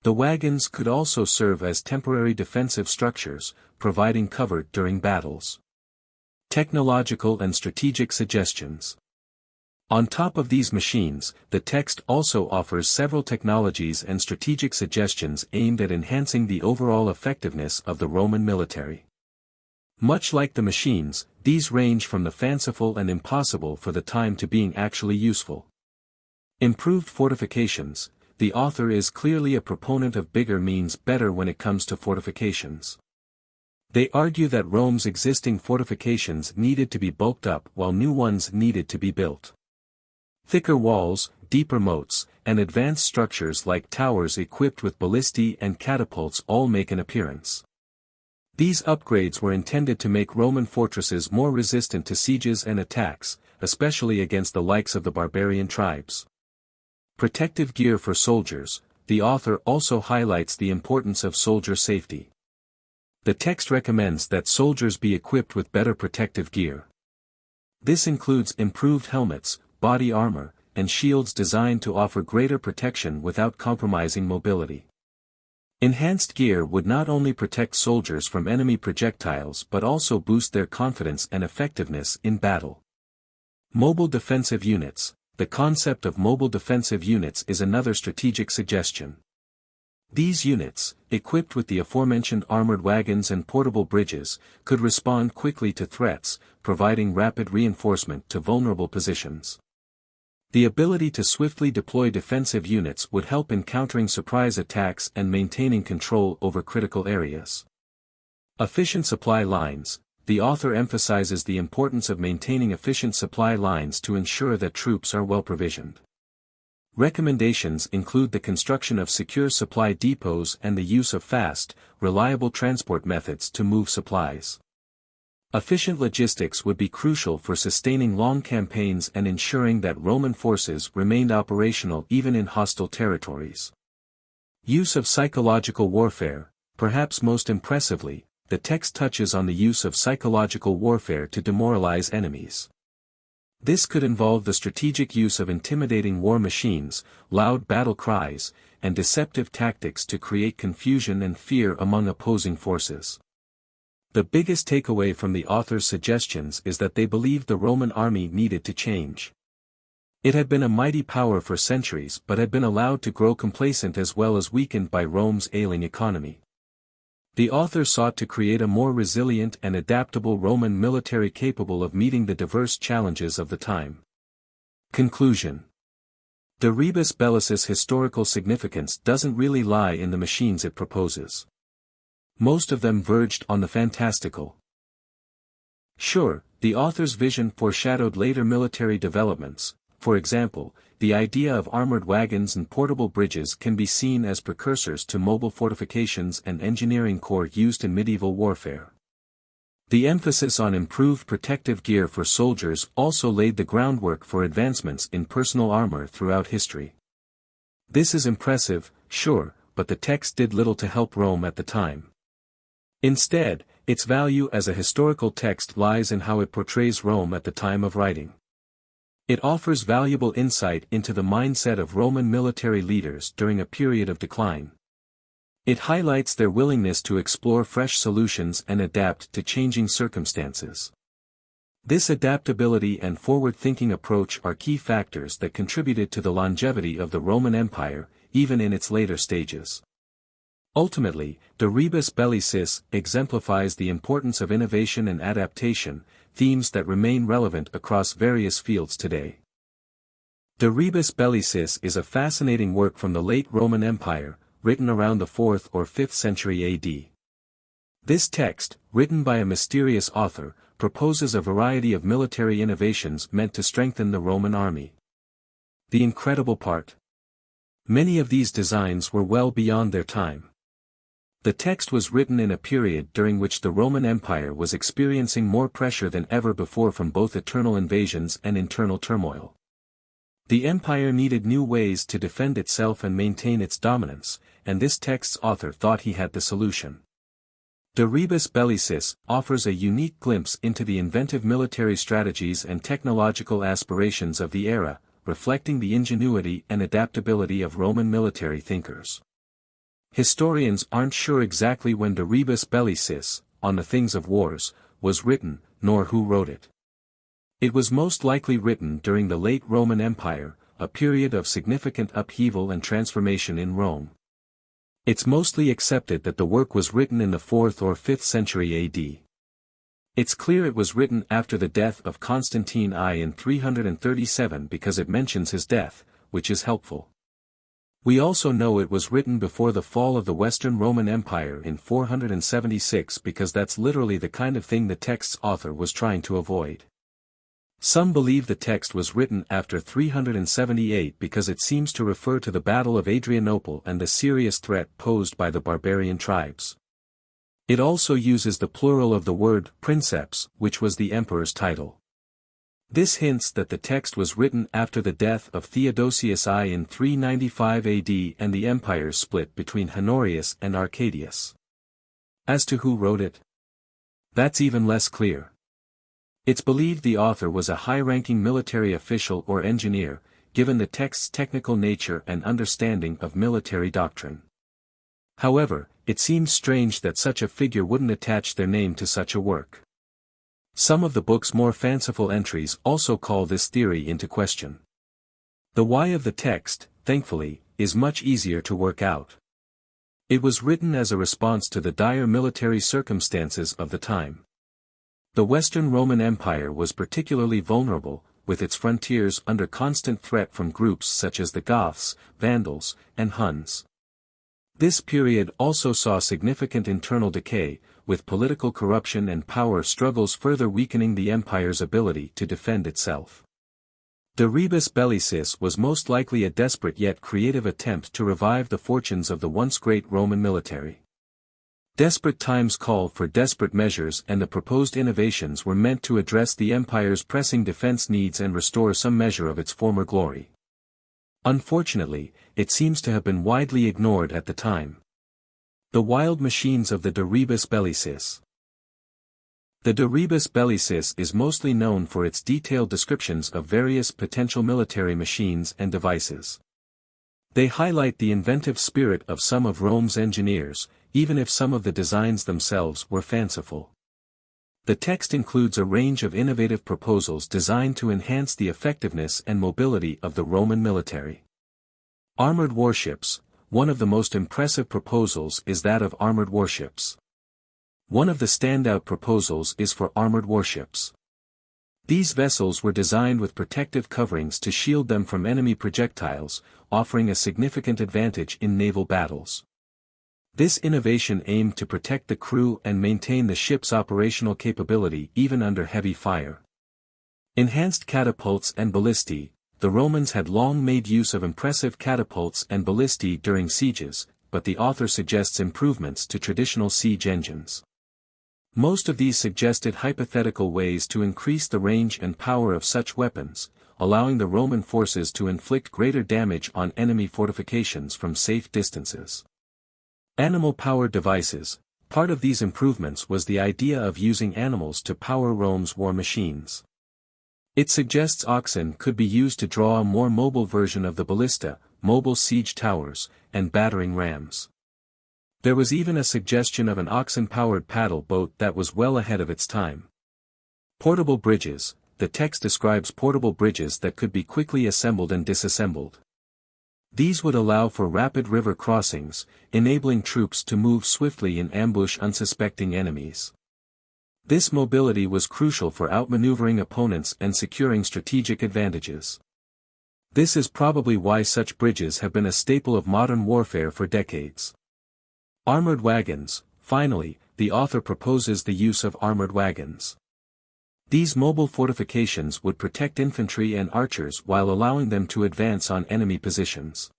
The wagons could also serve as temporary defensive structures, providing cover during battles. Technological and strategic suggestions. On top of these machines, the text also offers several technologies and strategic suggestions aimed at enhancing the overall effectiveness of the Roman military. Much like the machines, these range from the fanciful and impossible for the time to being actually useful. Improved fortifications. The author is clearly a proponent of bigger means better when it comes to fortifications. They argue that Rome's existing fortifications needed to be bulked up while new ones needed to be built. Thicker walls, deeper moats, and advanced structures like towers equipped with ballistae and catapults all make an appearance. These upgrades were intended to make Roman fortresses more resistant to sieges and attacks, especially against the likes of the barbarian tribes. Protective gear for soldiers. The author also highlights the importance of soldier safety. The text recommends that soldiers be equipped with better protective gear. This includes improved helmets, body armor, and shields designed to offer greater protection without compromising mobility. Enhanced gear would not only protect soldiers from enemy projectiles but also boost their confidence and effectiveness in battle. Mobile defensive units. The concept of mobile defensive units is another strategic suggestion. These units, equipped with the aforementioned armored wagons and portable bridges, could respond quickly to threats, providing rapid reinforcement to vulnerable positions. The ability to swiftly deploy defensive units would help in countering surprise attacks and maintaining control over critical areas. Efficient supply lines. The author emphasizes the importance of maintaining efficient supply lines to ensure that troops are well provisioned. Recommendations include the construction of secure supply depots and the use of fast, reliable transport methods to move supplies. Efficient logistics would be crucial for sustaining long campaigns and ensuring that Roman forces remained operational even in hostile territories. Use of psychological warfare. Perhaps most impressively, the text touches on the use of psychological warfare to demoralize enemies. This could involve the strategic use of intimidating war machines, loud battle cries, and deceptive tactics to create confusion and fear among opposing forces. The biggest takeaway from the author's suggestions is that they believed the Roman army needed to change. It had been a mighty power for centuries but had been allowed to grow complacent as well as weakened by Rome's ailing economy. The author sought to create a more resilient and adaptable Roman military capable of meeting the diverse challenges of the time. Conclusion. The Rebus Bellicis' historical significance doesn't really lie in the machines it proposes. Most of them verged on the fantastical. Sure, the author's vision foreshadowed later military developments. For example, the idea of armored wagons and portable bridges can be seen as precursors to mobile fortifications and engineering corps used in medieval warfare. The emphasis on improved protective gear for soldiers also laid the groundwork for advancements in personal armor throughout history. This is impressive, sure, but the text did little to help Rome at the time. Instead, its value as a historical text lies in how it portrays Rome at the time of writing. It offers valuable insight into the mindset of Roman military leaders during a period of decline. It highlights their willingness to explore fresh solutions and adapt to changing circumstances. This adaptability and forward-thinking approach are key factors that contributed to the longevity of the Roman Empire, even in its later stages. Ultimately, the Rebus Bellicis exemplifies the importance of innovation and adaptation, themes that remain relevant across various fields today. The Rebus Bellicis is a fascinating work from the late Roman Empire, written around the 4th or 5th century AD. This text, written by a mysterious author, proposes a variety of military innovations meant to strengthen the Roman army. The incredible part. Many of these designs were well beyond their time. The text was written in a period during which the Roman Empire was experiencing more pressure than ever before from both external invasions and internal turmoil. The empire needed new ways to defend itself and maintain its dominance, and this text's author thought he had the solution. The Rebus Bellicis offers a unique glimpse into the inventive military strategies and technological aspirations of the era, reflecting the ingenuity and adaptability of Roman military thinkers. Historians aren't sure exactly when the Rebus Bellicis, On the Things of Wars, was written, nor who wrote it. It was most likely written during the late Roman Empire, a period of significant upheaval and transformation in Rome. It's mostly accepted that the work was written in the 4th or 5th century AD. It's clear it was written after the death of Constantine I in 337 because it mentions his death, which is helpful. We also know it was written before the fall of the Western Roman Empire in 476 because that's literally the kind of thing the text's author was trying to avoid. Some believe the text was written after 378 because it seems to refer to the Battle of Adrianople and the serious threat posed by the barbarian tribes. It also uses the plural of the word princeps, which was the emperor's title. This hints that the text was written after the death of Theodosius I in 395 AD and the empire split between Honorius and Arcadius. As to who wrote it, that's even less clear. It's believed the author was a high-ranking military official or engineer, given the text's technical nature and understanding of military doctrine. However, it seems strange that such a figure wouldn't attach their name to such a work. Some of the book's more fanciful entries also call this theory into question. The why of the text, thankfully, is much easier to work out. It was written as a response to the dire military circumstances of the time. The Western Roman Empire was particularly vulnerable, with its frontiers under constant threat from groups such as the Goths, Vandals, and Huns. This period also saw significant internal decay, with political corruption and power struggles further weakening the empire's ability to defend itself. The Rebus Bellicis was most likely a desperate yet creative attempt to revive the fortunes of the once great Roman military. Desperate times call for desperate measures, and the proposed innovations were meant to address the empire's pressing defense needs and restore some measure of its former glory. Unfortunately, it seems to have been widely ignored at the time. The wild machines of the De Rebus Bellicis. The De Rebus Bellicis is mostly known for its detailed descriptions of various potential military machines and devices. They highlight the inventive spirit of some of Rome's engineers, even if some of the designs themselves were fanciful. The text includes a range of innovative proposals designed to enhance the effectiveness and mobility of the Roman military. Armored warships. One of the most impressive proposals is that of armored warships. One of the standout proposals is for armored warships. These vessels were designed with protective coverings to shield them from enemy projectiles, offering a significant advantage in naval battles. This innovation aimed to protect the crew and maintain the ship's operational capability even under heavy fire. Enhanced catapults and ballistae. The Romans had long made use of impressive catapults and ballistae during sieges, but the author suggests improvements to traditional siege engines. Most of these suggested hypothetical ways to increase the range and power of such weapons, allowing the Roman forces to inflict greater damage on enemy fortifications from safe distances. Animal-powered devices. Part of these improvements was the idea of using animals to power Rome's war machines. It suggests oxen could be used to draw a more mobile version of the ballista, mobile siege towers, and battering rams. There was even a suggestion of an oxen-powered paddle boat that was well ahead of its time. Portable bridges. The text describes portable bridges that could be quickly assembled and disassembled. These would allow for rapid river crossings, enabling troops to move swiftly and ambush unsuspecting enemies. This mobility was crucial for outmaneuvering opponents and securing strategic advantages. This is probably why such bridges have been a staple of modern warfare for decades. Armored wagons. Finally, the author proposes the use of armored wagons. These mobile fortifications would protect infantry and archers while allowing them to advance on enemy positions.